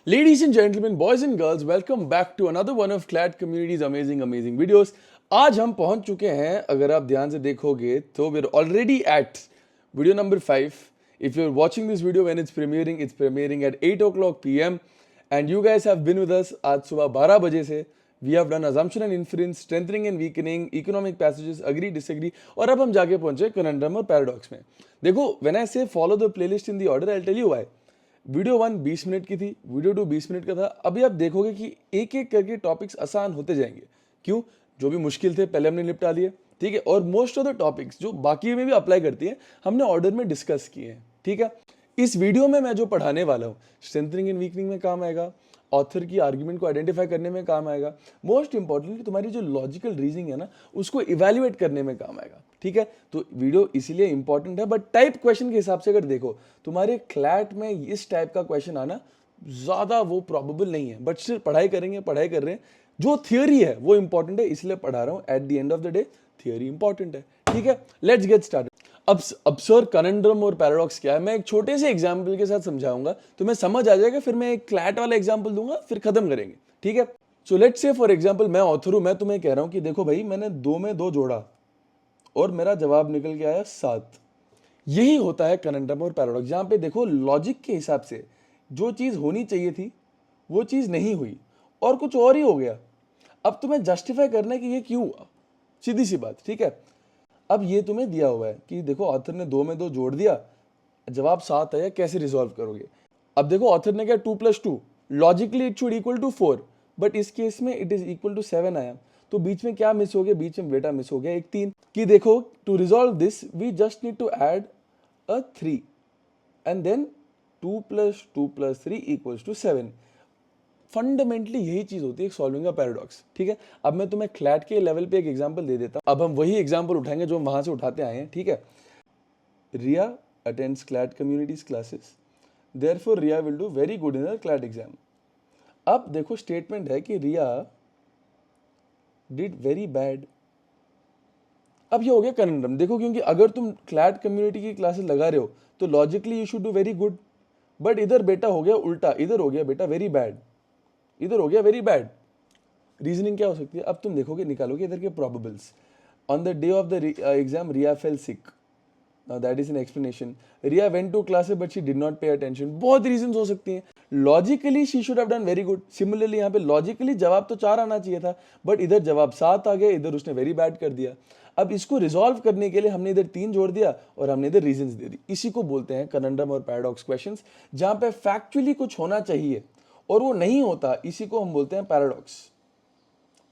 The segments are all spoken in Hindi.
Ladies and gentlemen, boys and girls, welcome back to another one of Clad Community's amazing videos. आज हम पहुंच चुके हैं, अगर आप ध्यान से देखोगे तो we're already at video number 5. If you're watching this video when it's premiering at 8 o'clock p.m. and you guys have been with us आज सुबह 12 बजे से. We have done assumption and inference, strengthening and weakening, economic passages, agree, disagree, और अब हम जाके पहुंचे conundrum और paradox में. देखो, when I say follow the playlist in the order, I'll tell you why. Video 1 20 minute की थी, वीडियो 2 20 मिनट का था. अभी आप देखोगे कि एक एक करके टॉपिक्स आसान होते जाएंगे. क्यों? जो भी मुश्किल थे पहले हमने निपटा लिए, ठीक है. और मोस्ट ऑफ द टॉपिक्स जो बाकी में भी अप्लाई करती हैं हमने ऑर्डर में डिस्कस किए हैं, ठीक है. इस वीडियो में मैं जो पढ़ाने वाला हूँ स्ट्रेंथनिंग एंड वीकनिंग में काम आएगा, ऑथर की आर्ग्यूमेंट को आइडेंटिफाई करने में काम आएगा, मोस्ट इंपॉर्टेंटली तुम्हारी जो लॉजिकल रीजनिंग है ना उसको इवैल्यूएट करने में काम आएगा, ठीक है. तो वीडियो इसीलिए इंपॉर्टेंट है. बट टाइप क्वेश्चन के हिसाब से अगर देखो तुम्हारे क्लैट में इस टाइप का क्वेश्चन आना ज्यादा वो प्रॉबेबल नहीं है. बट स्टिल पढ़ाई कर रहे हैं. जो थियोरी है वो इंपॉर्टेंट है, इसलिए पढ़ा रहा हूँ. At the end of the day theory important है, ठीक है. Let's get started. अब सर कनंड्रम और पैराडॉक्स क्या है, मैं एक छोटे से एग्जांपल के साथ समझाऊंगा, तुम्हें समझ आ जाएगा. फिर मैं एक क्लैट वाला एग्जांपल दूंगा, फिर खत्म करेंगे, ठीक है. So let's say for example मैं ऑथर हूं, मैं तुम्हें कह रहा हूं कि देखो भाई मैंने 2 में 2 जोड़ा और मेरा जवाब निकल के आया 7. यही होता है कनंड्रम और पैराडॉक्स, जहां पे देखो लॉजिक के हिसाब से जो चीज होनी चाहिए थी वो चीज नहीं हुई और कुछ और ही हो गया. अब तुम्हें जस्टिफाई करना है कि ये क्यों हुआ, सीधी सी बात, ठीक है. अब ये तुम्हें दिया हुआ है कि देखो ऑथर ने 2 में 2 जोड़ दिया, जवाब 7 आया, कैसे रिजॉल्व करोगे. अब देखो ऑथर ने क्या 2 + 2, logically it should equal to 4, but इस केस में इट इज इक्वल टू 7 आया. तो बीच में क्या मिस हो गया, बीच में बेटा मिस हो गया एक 3. कि देखो to resolve this we just need to add a 3 and then 2 + 2 + 3 equals to 7. Fundamentally यही चीज होती है सॉल्विंग अ पैराडॉक्स, ठीक है. अब मैं तुम्हें क्लैट के लेवल पे एक एग्जांपल दे देता हूं. अब हम वही एग्जांपल उठाएंगे जो हम वहां से उठाते आए हैं, ठीक है. Riya attends CLAT communities classes, therefore Riya will do very good in the CLAT exam. अब देखो स्टेटमेंट है कि रिया डिड वेरी बैड. अब ये हो गया कनंड्रम. देखो क्योंकि अगर तुम क्लैट कम्युनिटी की क्लासेस लगा रहे हो तो logically you should do very good, but इधर बेटा हो गया उल्टा, इधर हो गया बेटा वेरी बैड, इधर हो गया वेरी बैड. रीजनिंग क्या हो सकती है, अब तुम देखोगे निकालोगे इधर के probables. On the day of the exam Riya fell sick, that is an explanation. Riya went to class but she did not pay attention. बहुत रीजंस हो सकती हैं. Logically she should have done very good. Similarly यहाँ पे लॉजिकली जवाब तो 4 आना चाहिए था, बट इधर जवाब 7 आ गया, इधर उसने वेरी बैड कर दिया. अब इसको रिजॉल्व करने के लिए हमने इधर 3 जोड़ दिया और हमने इधर रीजंस दे दी. इसी को बोलते हैं कनंड्रम और पैराडॉक्स क्वेश्चंस, जहां पे फैक्चुअली कुछ होना चाहिए और वो नहीं होता. इसी को हम बोलते हैं पैराडॉक्स,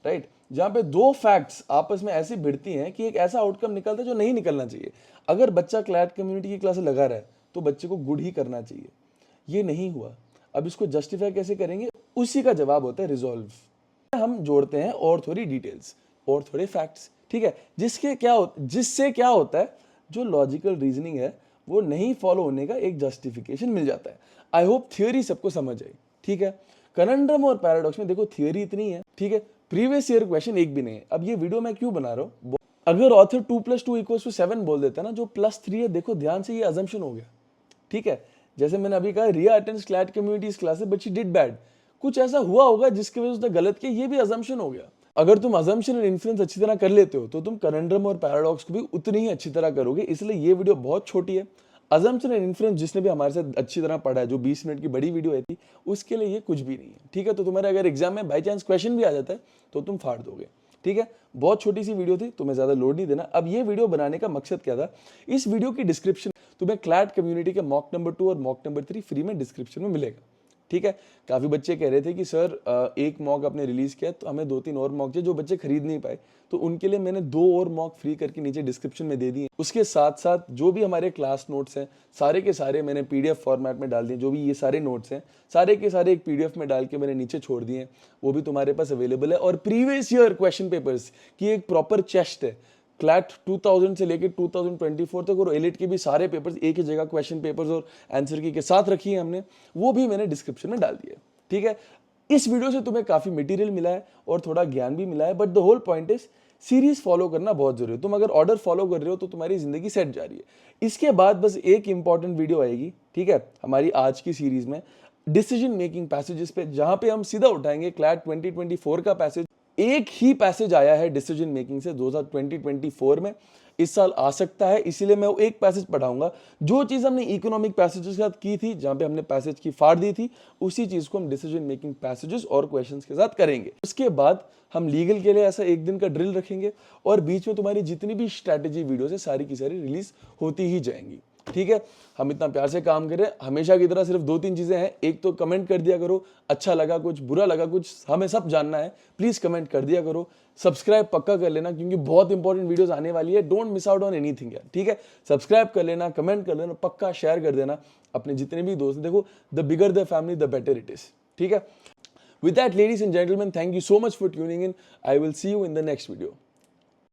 राइट. जहां पे 2 फैक्ट्स आपस में ऐसी भिड़ती हैं कि एक ऐसा आउटकम निकलता है जो नहीं निकलना चाहिए. अगर बच्चा क्लैट कम्युनिटी की क्लास लगा रहा है तो बच्चे को गुड ही करना चाहिए. ये नहीं हुआ. अब इसको जस्टिफाई कैसे करेंगे, उसी का जवाब होता है रिजॉल्व. हम जोड़ते हैं और थोड़ी डिटेल्स और थोड़े फैक्ट्स, ठीक है. जिससे क्या होता है, जो लॉजिकल रीजनिंग है वो नहीं फॉलो होने का एक जस्टिफिकेशन मिल जाता है. आई होप थियोरी सबको समझ आई, ठीक है. कनंड्रम और पैराडॉक्स में देखो थियोरी इतनी है, ठीक है. प्रीवियस ईयर क्वेश्चन एक भी नहीं है. अब ये वीडियो मैं क्यों बना रहा हूं, अगर ऑथर 2 + 2 = 7 बोल देता ना, जो +3 है देखो ध्यान से ये अजम्पशन हो गया, ठीक है. जैसे मैंने अभी कहा Riya attends CLAT communities classes but she did bad, कुछ ऐसा हुआ होगा जिसकी वजह से उसने गलत किया, ये भी अजम्पशन हो गया. अगर तुम अजम्पशन एंड इन्फ्लुएंस अच्छी तरह कर लेते हो तो तुम कनंड्रम और पैराडॉक्स को भी उतनी ही अच्छी तरह करोगे. इसलिए ये वीडियो बहुत छोटी है. अजम्पशन एंड इन्फ्लुएंस जिसने भी हमारे साथ अच्छी तरह पढ़ा है, जो 20 मिनट की बड़ी वीडियो है थी, उसके लिए ये कुछ भी नहीं है, ठीक है. तो तुम्हारे अगर एग्जाम में बाई चांस क्वेश्चन भी आ जाता है तो तुम फाड़ दोगे, ठीक है. बहुत छोटी सी वीडियो थी, तुम्हें ज्यादा लोड नहीं देना. अब ये वीडियो बनाने का मकसद क्या था, इस वीडियो की डिस्क्रिप्शन तुम्हें क्लैट कम्युनिटी के मॉक नंबर 2 और मॉक नंबर 3 फ्री में डिस्क्रिप्शन में मिलेगा, ठीक है. काफी बच्चे कह रहे थे कि सर एक मॉक आपने रिलीज किया तो हमें 2-3 और मॉक चाहिए. जो बच्चे खरीद नहीं पाए तो उनके लिए मैंने 2 और मॉक फ्री करके नीचे डिस्क्रिप्शन में दे दिए. उसके साथ साथ जो भी हमारे क्लास नोट्स हैं सारे के सारे मैंने पीडीएफ फॉर्मेट में डाल दिए. जो भी ये सारे नोट्स हैं सारे के सारे एक पीडीएफ में डाल के मैंने नीचे छोड़ दिए, वो भी तुम्हारे पास अवेलेबल है. और प्रीवियस ईयर क्वेश्चन पेपर्स की एक प्रॉपर चेस्ट है. क्लैट 2000 से लेकर 2024 तक और एलिट के भी सारे पेपर्स एक ही जगह क्वेश्चन पेपर्स और आंसर की के साथ रखी है हमने, वो भी मैंने डिस्क्रिप्शन में डाल दिया, ठीक है. इस वीडियो से तुम्हें काफी मटेरियल मिला है और थोड़ा ज्ञान भी मिला है, but the whole point is series follow करना बहुत जरूरी है. तुम अगर ऑर्डर फॉलो कर रहे हो तो तुम्हारी जिंदगी सेट जा रही है. इसके बाद बस एक इंपॉर्टेंट वीडियो आएगी, ठीक है, हमारी आज की सीरीज में. डिसीजन मेकिंग पैसेजेस पे, जहां पे हम सीधा उठाएंगे क्लैट 2024 का पैसेज। एक ही पैसेज आया है डिसीजन मेकिंग से 2024 में, इस साल आ सकता है, इसीलिए मैं वो एक पैसेज पढ़ाऊंगा। जो चीज हमने इकोनॉमिक पैसेजेस के साथ की थी, जहां पे हमने पैसेज की फाड़ दी थी, उसी चीज को हम डिसीजन मेकिंग पैसेजेस और क्वेश्चंस के साथ करेंगे। उसके बाद हम लीगल के लिए ऐसा एक दिन का ड्रिल रखेंगे, और बीच में तुम्हारी जितनी भी स्ट्रैटेजी वीडियोस है सारी की सारी रिलीज होती ही जाएंगी। ठीक है, हम इतना प्यार से काम कर रहे हैं, हमेशा की तरह सिर्फ 2-3 चीजें हैं। एक तो कमेंट कर दिया करो, अच्छा लगा कुछ, बुरा लगा कुछ, हमें सब जानना है, प्लीज कमेंट कर दिया करो। सब्सक्राइब पक्का कर लेना, क्योंकि बहुत इंपॉर्टेंट वीडियोस आने वाली है, don't miss out on anything यार। ठीक है, सब्सक्राइब कर लेना, कमेंट कर लेना, पक्का शेयर कर देना अपने जितने भी दोस्त। देखो, the bigger the family the better it is. ठीक है, with that ladies and gentlemen, thank you so much for tuning in. I will see you in the next video.